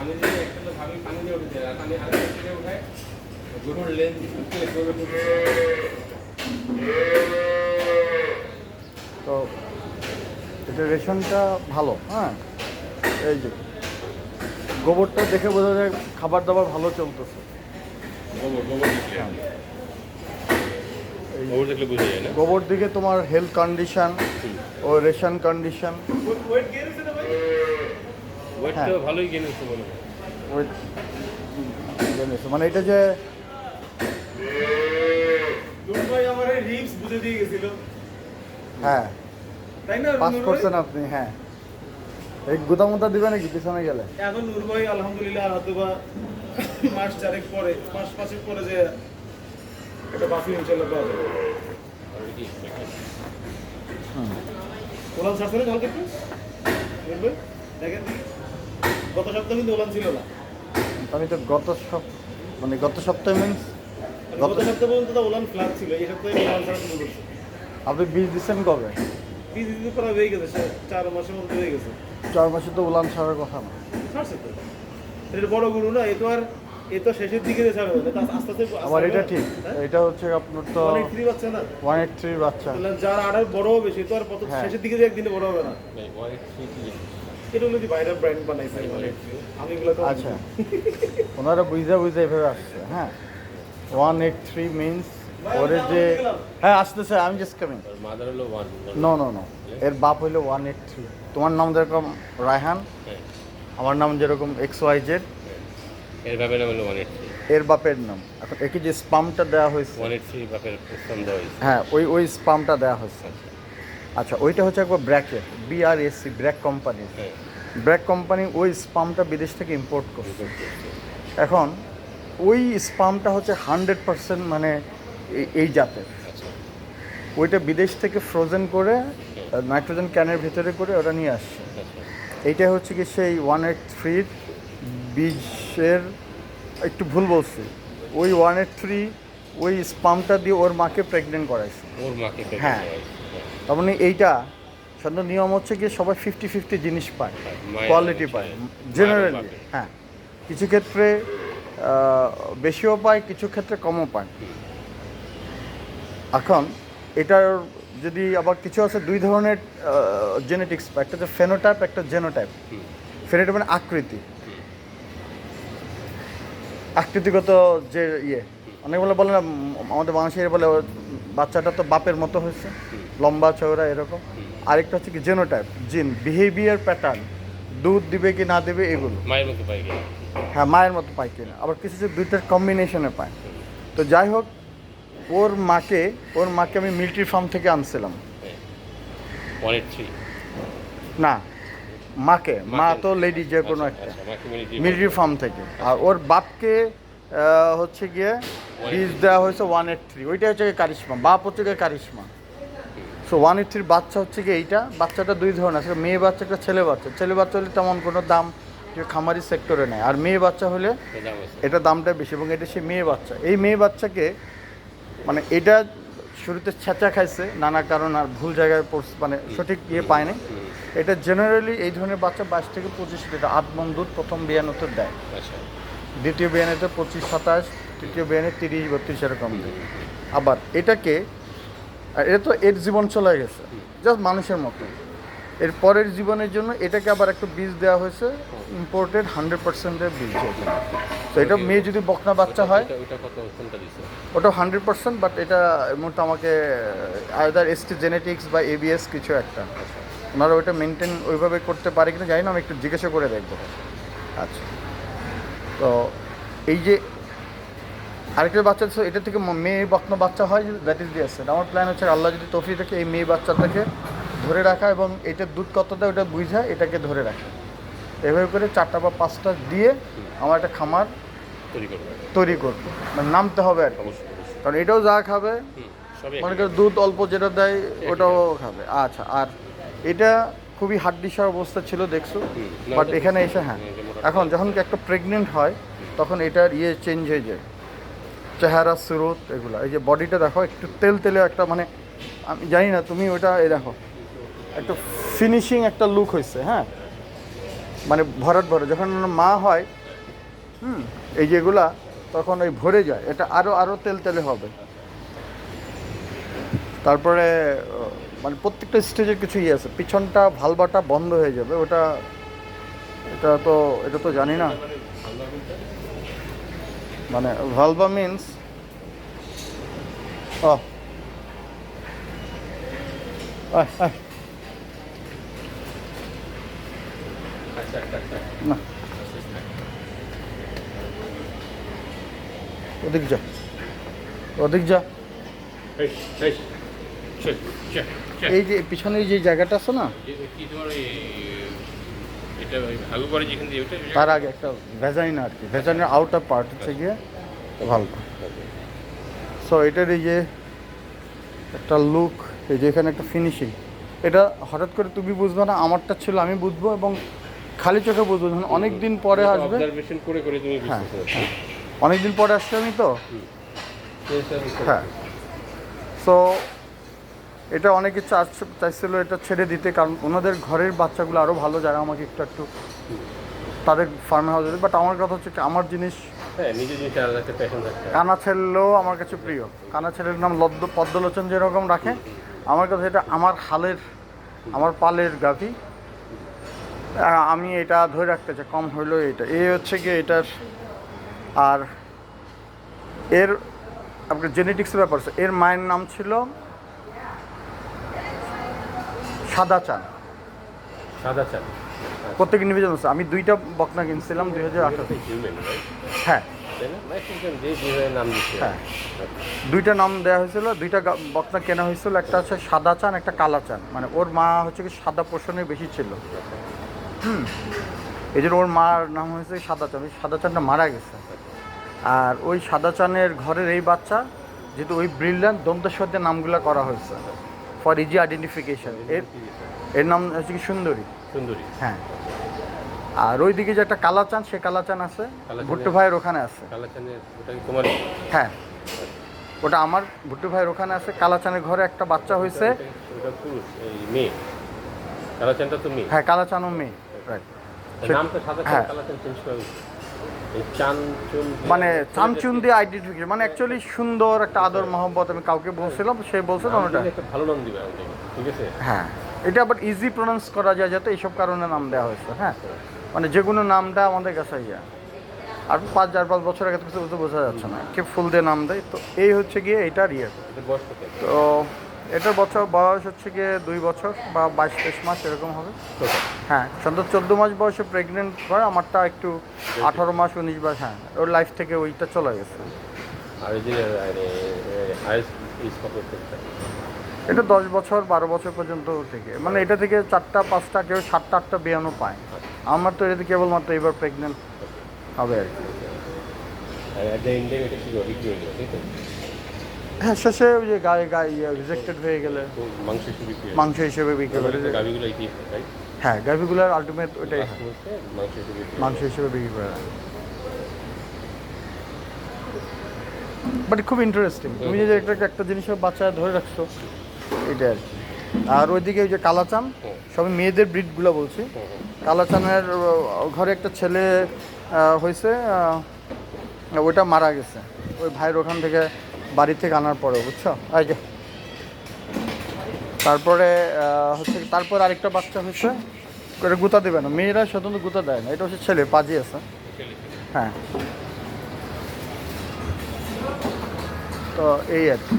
পানি দিয়ে একটা তো ভাবি পানি দিয়ে উঠে যায়, আর পানি আরেকটা থেকে উঠায় গরুর লেন্স তো এটা রেশনটা ভালো, হ্যাঁ। এই যে গোবরটা দেখে বোঝা যায় খাবার দাবার ভালো চলতেছে। গোবর দেখলে বোঝা যায় না। গোবর দিকে তোমার হেলথ কন্ডিশন ও রেশন কন্ডিশন ওয়েট গেইন হয়েছে না ভাই? ওয়েটটা ভালোই গেন হচ্ছে মনে হয়। মানে এটা যে নুর ভাই আমার এই রিপস বুঝে দিয়ে গেছিল, হ্যাঁ তাই না? পাস নুর ভাই? করছেন আপনি, হ্যাঁ। এই গুদামুদা দিবে নাকি পিছনে গেলে? এখন নূর ভাই আলহামদুলিল্লাহ হয়তো বা মাস চারেক পরে, মাস পাঁচেক পরে যে এটা বাফি ইনশাল্লাহ পাওয়া যাবে। আর কি ওলান ছাড়ছে না কালকে একটু? নূর ভাই দেখেন দেখি। গত সপ্তাহে কিন্তু ওলান ছিল না। আমি তো গত সপ্তাহে মিন্স গত সপ্তাহ পর্যন্ত তো ওলান ফ্ল্যাট ছিল, এই সপ্তাহে ওলান ছাড়া শুরু করছে। আপনি বীজ দিচ্ছেন কবে? পিস দিতে প্রায় হয়ে গেছে, 4 মাসের মধ্যে হয়ে গেছে। 4 মাসে তো উলান ছাড়ার কথা না। ছাড়ছে তো, এটা বড় গরু না, এ তো শেষের দিকে ছাড়বে, এটা আস্তে আস্তে আবার এটা ঠিক, এটা হচ্ছে আপনার তো অনেক ফ্রি বাচ্চা না, 183 বাচ্চা। তাহলে যার আড়ার বড় হবে সে তো আর হ্যাঁ। শেষের দিকে যে একদিনে বড় হবে না। নাই ওয়াইট কি এটা হলো যে বাইরের ব্র্যান্ড বানাইছে, আমি এগুলো তো আচ্ছা, ওনারা বুঝে এভাবে আসছে, হ্যাঁ। 183 মিন্স ওরে যে, হ্যাঁ আসতেছে, আমি জাস্ট কামিং। মাদার হলো 1 নো, এর বাপ হইলো 183। তোমার নাম যেরকম রায়হান, হ্যাঁ আমার নাম যেরকম XYZ, এর বাপের নাম হলো 183 এর বাপের নাম। এখন একে যে স্পামটা দেওয়া হয়েছে, 183 বাপের নাম দেওয়া হয়েছে। হ্যাঁ, ওই স্পামটা দেওয়া হয়েছে। আচ্ছা, ওইটা হচ্ছে একবার ব্র্যাকের BRSC, ব্র্যাক কোম্পানি। হ্যাঁ ব্র্যাক কোম্পানি ওই স্পামটা বিদেশ থেকে ইম্পোর্ট করছে। এখন ওই স্পামটা হচ্ছে 100% মানে এই জাতের। আচ্ছা ওইটা বিদেশ থেকে ফ্রোজেন করে নাইট্রোজেন ক্যানের ভিতরে করে ওরা নিয়ে আসছে। আচ্ছা এইটা হচ্ছে কি সেই 183 বীজের, একটু ভুল বলছি, ওই 183 ওই স্পামটা দিয়ে ওর মাকে প্রেগনেন্ট করাইছে। ওর মাকে পেটে হ্যাঁ। দেওয়া হয়েছে। তার মানে এইটা সাধারণ নিয়ম হচ্ছে কি সবাই 50-50 জিনিস পায়, মায়ের কোয়ালিটি হচ্ছে পায় মায়ের জেনারেলি। বাপের। হ্যাঁ, কিছু ক্ষেত্রে বেশিও পায়, কিছু ক্ষেত্রে কমও পায়। এখন এটার যদি আবার কিছু আছে দুই ধরনের জেনেটিক্স, একটা হচ্ছে ফেনোটাইপ, একটা জেনোটাইপ। ফেনোটাইপ মানে আকৃতিগত যে অনেক বলে না, আমাদের বাংলাদেশে বলে বাচ্চাটা তো বাপের মতো হয়েছে, লম্বা চওড়া এরকম। আরেকটা হচ্ছে কি জেনোটাইপ, জিন, বিহেভিয়ার প্যাটার্ন, দুধ দিবে কি না দেবে এগুলো। মায়ের মতো পাই গেল। হ্যাঁ, মায়ের মতো পায় কিনা, আবার কিছু কিছু দুইটার কম্বিনেশনে পায়। তো যাই হোক, ওর মাকে আমি মিলিটারি ফার্ম থেকে আনছিলাম। 183 না, মা তো লেডি যে কোনো একটা, মিলিটারি ফার্ম থেকে। আর ওর বাপকে হচ্ছে গিয়ে বীজ দেওয়া হয়েছে 183, ওইটা হচ্ছে গিয়ে কারিশমা, বাপ হচ্ছে গিয়ে কারিশমা। সো 183 বাচ্চা হচ্ছে গিয়ে এইটা। বাচ্চাটা দুই ধরনের আছে, মেয়ে বাচ্চা একটা ছেলে বাচ্চা। ছেলে বাচ্চা হলে তেমন কোনো দাম খামারি সেক্টরে নেয়, আর মেয়ে বাচ্চা হলে এটা দামটা বেশি, এবং এটা সে মেয়ে বাচ্চা। এই মেয়ে বাচ্চাকে মানে এটা শুরুতে ছেঁচা খাইছে নানা কারণ, আর ভুল জায়গায় পড়ছে, মানে সঠিক পায়নি। এটা জেনারেলি এই ধরনের বাচ্চা 22 থেকে 25 লিটার 8 মণ দুধ প্রথম বিয়ানোতে দেয়, দ্বিতীয় বিয়ানেতে 25-27, তৃতীয় বিয়ানে 30-32 এরকম দেয়। আবার এটাকে, এটা তো এর জীবন চলে গেছে জাস্ট মানুষের মতো, এর পরের জীবনের জন্য এটাকে আবার একটু বীজ দেওয়া হয়েছে, ইম্পোর্টেড 100%-এর বীজ। তো এটা মেয়ে যদি বকনা বাচ্চা হয় ওটা 100%, বাট এটা মুহূর্তে আমাকে আইদার ST জেনেটিক্স বা ABS কিছু একটা, ওনারা ওইটা মেনটেন ওইভাবে করতে পারে কিনা জানি না, আমি একটু জিজ্ঞাসা করে দেখবো। আচ্ছা, তো এই যে আরেকটা বাচ্চা, এটা থেকে মেয়ে বকনা বাচ্চা হয়, দ্যাট ইজ দি অ্যাসেট। আমার প্ল্যান হচ্ছে আল্লাহ যদি তৌফিক থাকে এই মেয়ে বাচ্চাটাকে ধরে রাখা, এবং এটার দুধ কত দেয় ওটা বুঝা এটাকে ধরে রাখা, এভাবে করে 4টা বা 5টা দিয়ে আমার একটা খামার তৈরি করবো, মানে নামতে হবে আর কি। কারণ এটাও যা খাবে, মনে করি দুধ অল্প যেটা দেয় ওটাও খাবে। আচ্ছা, আর এটা খুবই হাড্ডিসার অবস্থা ছিল দেখছো, বাট এখানে এসে হ্যাঁ, এখন যখন একটা প্রেগনেন্ট হয় তখন এটার চেঞ্জ হয়ে যায়, চেহারা, সুরত, এগুলো। এই যে বডিটা দেখো একটু তেলে একটা, মানে আমি জানি না, তুমি ওটা এই দেখো একটা ফিনিশিং একটা লুক হয়েছে, হ্যাঁ, মানে ভরাট যখন মা হয় এই যেগুলা তখন ওই ভরে যায়, এটা আরও তেলে হবে। তারপরে মানে প্রত্যেকটা স্টেজের কিছু ইয়ে আছে, পিছনটা ভালবাটা বন্ধ হয়ে যাবে, এটা তো জানি না। মানে ভালভা মিন্স না, ওদিক যা। এই যে পিছনে যে জায়গাটা আছে না, তার আগে একটা ভেজাইনা আর কি, ভেজাইনার আউটার পার্ট হচ্ছে গিয়ে ভালভা। সো এটার এই যে একটা লুক, এই যে এখানে একটা ফিনিশিং, এটা হঠাৎ করে তুমি বুঝবে না, আমারটা ছিল আমি বুঝবো, এবং খালি চোখে বুঝবো যখন অনেক দিন পরে আসবে। হ্যাঁ, অনেক দিন পরে আসছে আমি তো। হ্যাঁ, সো এটা অনেকে চাইছিল এটা ছেড়ে দিতে, কারণ ওনাদের ঘরের বাচ্চাগুলো আরও ভালো, যারা আমাকে একটু তাদের ফার্মে হাউস দিতে। বাট আমার কথা হচ্ছে কি, আমার জিনিস কানা ছেলেও আমার কাছে প্রিয়। কানা ছেলের নাম পদ্মলোচন যেরকম রাখে, আমার কাছে এটা আমার পালের গাভী, আমি এটা ধরে রাখতে চাই, কম হইলেও এটা। এই হচ্ছে গিয়ে এটার, আর এর আপনার জেনেটিক্সের ব্যাপার আছে। এর মায়ের নাম ছিল সাদা চান। প্রত্যেক ইন্ডিভিজুয়াল আছে। আমি 2টা বকনা কিনছিলাম 2018। হ্যাঁ, হ্যাঁ, 2টা নাম দেওয়া হয়েছিল, 2টা বকনা কেনা হয়েছিল। একটা হচ্ছে সাদা চান, একটা কালা চান। মানে ওর মা হচ্ছে কি সাদা পোষণে বেশি ছিল, এই জন্য ওর মার নাম হয়েছে সাদা চান। ওই সাদা চানটা মারা গেছে। আর ওই সাদা চানের ঘরের এই বাচ্চা, যেহেতু ওই ব্রিলিয়ান্ট দন্তেশ্বরদের নামগুলো করা হয়েছে ফর ইজি আইডেন্টিফিকেশন। এর নাম হচ্ছে কি সুন্দরী। হ্যাঁ, আর ওইদিকে যে একটা কালাচান, সে কালাচান আছে ভুট্টু ভাইয়ের ওখানে আছে। হ্যাঁ, ওটা আমার ভুট্টু ভাইয়ের ওখানে আছে। কালাচানের ঘরে একটা বাচ্চা হয়েছে। হ্যাঁ, কালাচানও মেয়ে, রাইট। হ্যাঁ, মানে চানচুন দিয়ে আইডেন্টিফিকেশন, মানে অ্যাকচুয়ালি সুন্দর একটা আদর মহব্বত। আমি কাউকে বলছিলাম, সে বলছে ওটা ভালো নাম দিবে, ঠিক আছে। হ্যাঁ, এটা আবার ইজি প্রোনাউন্স করা যায় যাতে, এইসব কারণে নাম দেওয়া হয়েছে। হ্যাঁ, মানে যে কোনো নামটা আমাদের কাছে ইয়া, আর 4-5 বছর আগে তো কিছু বোঝা যাচ্ছে না, কে ফুল দিয়ে নাম দেয়। তো এই হচ্ছে গিয়ে এটার ইয়ে। তো এটার বয়স হচ্ছে গিয়ে 2 বছর বা 22-23 মাস এরকম হবে। হ্যাঁ, সন্তোষ 14 মাস বয়সে প্রেগনেন্ট হয়। আমারটা একটু 18 মাস 19 মাস। হ্যাঁ, ওর লাইফ থেকে ওইটা চলে গেছে। এটা 10 বছর 12 বছর পর্যন্ত থেকে, মানে এটা থেকে 4টা 5টা কেউ 7টা 8টা বিয়ানো পায়। আমার তো এটাতে কেবলমাত্র এবার প্রেগনেন্ট হবে আর কি। হ্যাঁ, শেষে ওই যে গায়ে রিজেক্টেড হয়ে গেলে মাংস হিসেবে বিক্রি করে। হ্যাঁ, গাভীগুলোর আলটিমেট ওইটাই মাংস হিসেবে বিক্রি করে। বাট খুব ইন্টারেস্টিং, তুমি যে একটা জিনিসের বাচ্চা ধরে রাখছো, এটা আর কি। আর ওইদিকে ওই যে কালাচান, সবই মেয়েদের ব্রিডগুলো বলছি। কালাচানের ঘরে একটা ছেলে হয়েছে, ওইটা মারা গেছে ওই ভাইয়ের ওখান থেকে, বাড়ি থেকে আনার পরে, বুঝছো। এই যে তারপরে হচ্ছে, তারপর আরেকটা বাচ্চা হয়েছে, করে গুঁতা দেবে না, মেয়েরা স্বতন্ত্র গুঁতা দেয় না। এটা হচ্ছে ছেলে, পাজি আছে। হ্যাঁ, তো এই আর কি।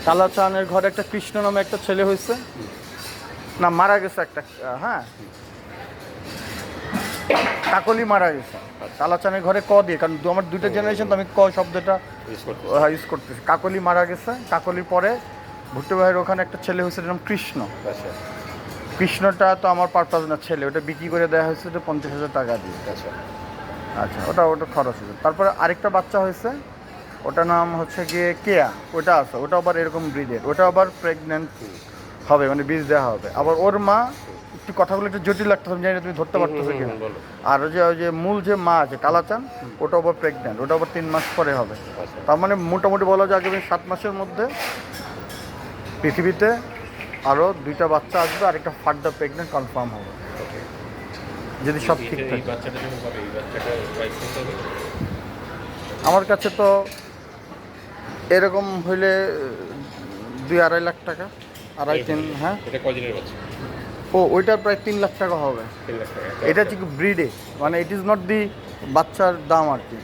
কালাচানের ঘরে একটা কৃষ্ণ নামে একটা ছেলে হয়েছে, না মারা গেছে একটা। হ্যাঁ, কাকলি মারা গেছে কালাচানের ঘরে ক দিয়ে, কারণ আমার 2টা জেনারেশন তো আমি ক শব্দটা ইউজ করতেছি। কাকলি মারা গেছে। কাকলির পরে ভুট্টু ভাইয়ের ওখানে একটা ছেলে হয়েছে, নাম কৃষ্ণ। কৃষ্ণটা তো আমার পারপাস না, ছেলে, ওটা বিক্রি করে দেওয়া হয়েছে 50,000 টাকা দিয়ে। আচ্ছা, ওটা খরচ হয়েছে। তারপরে আরেকটা বাচ্চা হয়েছে, ওটার নাম হচ্ছে গিয়ে কেয়া। ওটা আছে, ওটা আবার এরকম ব্রিডের, ওটা আবার প্রেগনেন্ট হবে, মানে বীজ দেওয়া হবে। আবার ওর মা, একটু কথাগুলো একটু জটিল লাগতো, আমি জানি না তুমি ধরতে পারতেছো কিনা। আর ওই যে মূল যে মা আছে কালাচান, ওটা আবার প্রেগনেন্ট, ওটা আবার 3 মাস পরে হবে। তার মানে মোটামুটি বলা যায় আগামী 7 মাসের মধ্যে পৃথিবীতে আরও 2টা বাচ্চা আসবে, আর একটা ফার্দার প্রেগনেন্ট কনফার্ম হবে। যদি সব এই ঠিক এই থাকে। বাচ্চাটা যখন পাবে এই বাচ্চাটার প্রাইস কত হবে? আমার কাছে তো এরকম হইলে 2-2.5 লাখ টাকা, 2.5-3, হ্যাঁ। এটা কয়দিনের বাচ্চা? ওইটা প্রায় 3 লাখ টাকা হবে। 3 লাখ টাকা। এটা হচ্ছে ব্রিডে, মানে ইট ইজ নট দি বাচ্চার দাম আর কি।